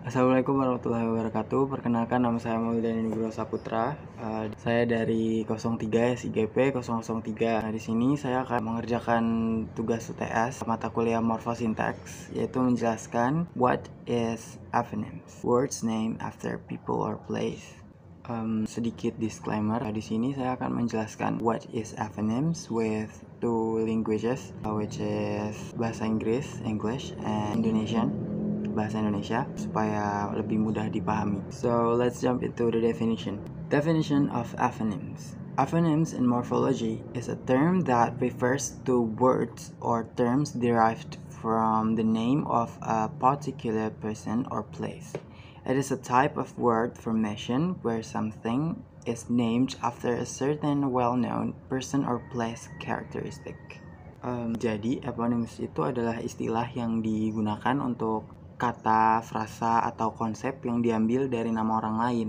Assalamualaikum warahmatullahi wabarakatuh. Perkenalkan, nama saya Maulidani Nugroho Saputra. Saya dari 03 SIGP 003. Di sini saya akan mengerjakan tugas UTS mata kuliah morfosintaks, yaitu menjelaskan what is aphonemes, words named after people or place. Sedikit disclaimer, di sini saya akan menjelaskan what is aphonemes with two languages, which is bahasa Inggris, English, and Indonesian, bahasa Indonesia, supaya lebih mudah dipahami. So let's jump into the definition. Definition of aphonemes. Aphonemes in morphology is a term that refers to words or terms derived from the name of a particular person or place. It is a type of word formation where something is named after a certain well-known person or place characteristic. Jadi eponyms itu adalah istilah yang digunakan untuk kata, frasa, atau konsep yang diambil dari nama orang lain,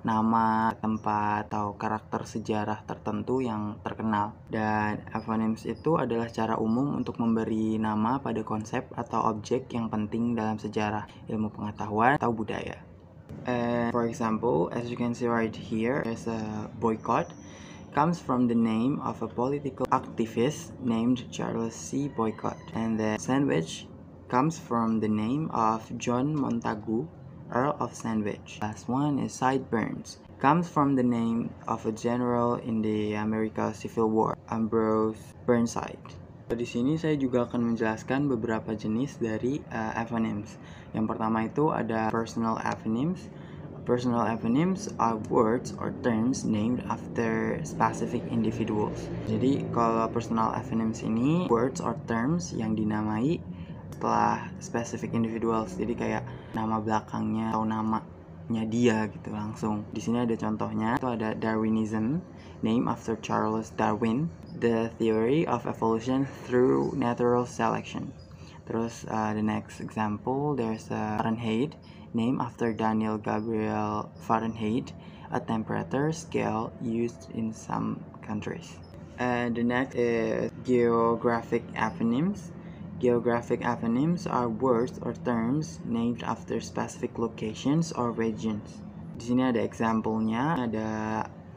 nama, tempat, atau karakter sejarah tertentu yang terkenal. Dan aphonemes itu adalah cara umum untuk memberi nama pada konsep atau objek yang penting dalam sejarah, ilmu pengetahuan, atau budaya. For example, as you can see right here, there's a boycott. Comes from the name of a political activist named Charles C. Boycott, and the sandwich comes from the name of John Montagu, Earl of Sandwich. Last one is sideburns. Comes from the name of a general in the American Civil War, Ambrose Burnside. Di sini saya juga akan menjelaskan beberapa jenis dari aphonemes. Yang pertama itu ada personal aphonemes. Personal aphonemes are words or terms named after specific individuals. Jadi kalau personal aphonemes ini words or terms yang dinamai setelah specific individuals. Jadi kayak nama belakangnya atau namanya dia gitu langsung. Di sini ada contohnya, itu ada Darwinism, named after Charles Darwin, the theory of evolution through natural selection. Terus the next example, there's Fahrenheit, named after Daniel Gabriel Fahrenheit, a temperature scale used in some countries. And the next is geographic aphonemes. Geographic aphonemes are words or terms named after specific locations or regions. Di sini ada example-nya, ada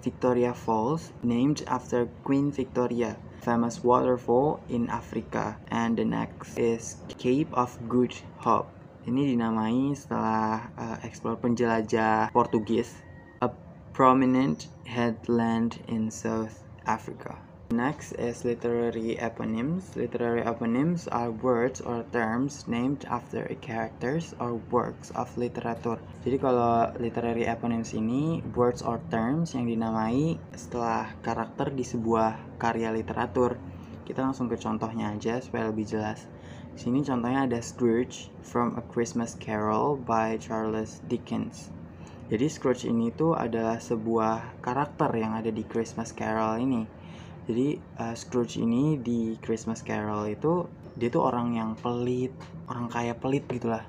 Victoria Falls, named after Queen Victoria, famous waterfall in Africa. And the next is Cape of Good Hope. Ini dinamai setelah explore penjelajah Portugis, a prominent headland in South Africa. Next is literary eponyms. Literary eponyms are words or terms named after characters or works of literature. Jadi kalau literary eponyms ini words or terms yang dinamai setelah karakter di sebuah karya literatur. Kita langsung ke contohnya aja supaya lebih jelas. Di sini contohnya ada Scrooge from A Christmas Carol by Charles Dickens. Jadi Scrooge ini tuh adalah sebuah karakter yang ada di Christmas Carol ini. Jadi Scrooge ini di Christmas Carol itu dia tuh orang yang pelit, orang kaya pelit gitulah.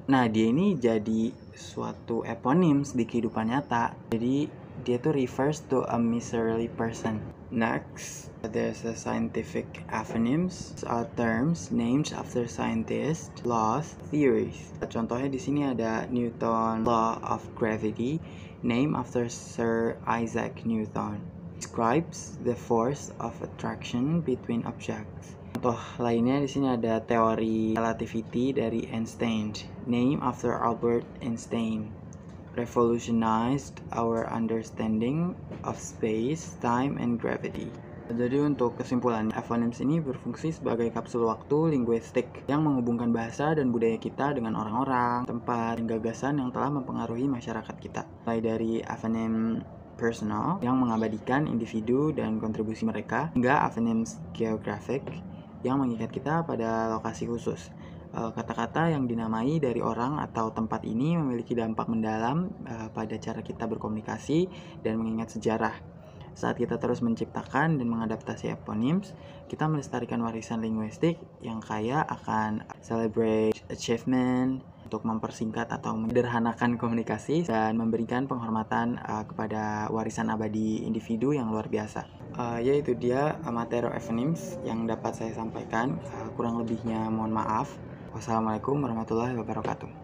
Nah dia ini jadi suatu eponyms di kehidupan nyata. Jadi dia tuh refers to a miserly person. Next, there's a scientific aphonemes, are terms named after scientists, laws, theories. Contohnya di sini ada Newton Law of Gravity, named after Sir Isaac Newton. Describes the force of attraction between objects. Contoh lainnya di sini ada teori relativity dari Einstein, named after Albert Einstein. Revolutionized our understanding of space, time, and gravity. Jadi untuk kesimpulan, aphonemes ini berfungsi sebagai kapsul waktu linguistik yang menghubungkan bahasa dan budaya kita dengan orang-orang, tempat, dan gagasan yang telah mempengaruhi masyarakat kita. Mulai dari aphonem personal yang mengabadikan individu dan kontribusi mereka, hingga aphonemes geographic yang mengikat kita pada lokasi khusus. Kata-kata yang dinamai dari orang atau tempat ini memiliki dampak mendalam pada cara kita berkomunikasi dan mengingat sejarah. Saat kita terus menciptakan dan mengadaptasi eponyms, kita melestarikan warisan linguistik yang kaya akan celebrate achievement, untuk mempersingkat atau menyederhanakan komunikasi dan memberikan penghormatan kepada warisan abadi individu yang luar biasa. Yaitu dia materi aphonemes yang dapat saya sampaikan. Kurang lebihnya mohon maaf. Wassalamualaikum warahmatullahi wabarakatuh.